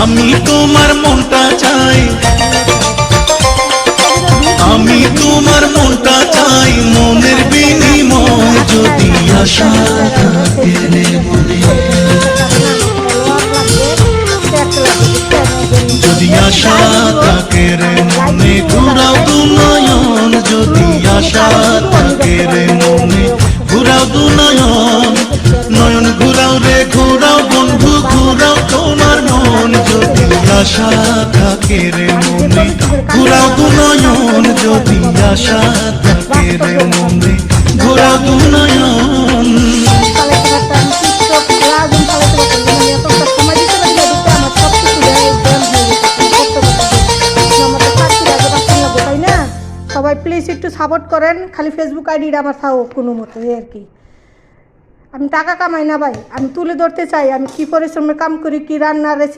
আমি তোমার মনটা চাই, আমি তোমার মনটা চাই, মনের বিনিময় যদি আশা থাকে রে মনে, যদি আশা থাকে রে মনে, ঘুরাও দু নয়ন, যদি আশা থাকে রে মনে, ঘুরাও দু নয়ন, নয়ন ঘুরাও রে ঘুরাও বন্ধু, ঘুরাও তোমার মন, যদি আশা থাকে রে মনে, ঘুরাও দু নয়ন, যদি আশা থাকে রে মনে, ঘুরাও দু নয়ন। সবাই প্লিজ একটু সাপোর্ট করেন, খালি ফেসবুক আইডিটা আমার থাকুক কোনো মতো, এই আর কি। আমি টাকা কামাই না ভাই, আমি তুলে ধরতে চাই আমি কি পরিশ্রমের কাম করি, কি রান্নার রেসিপি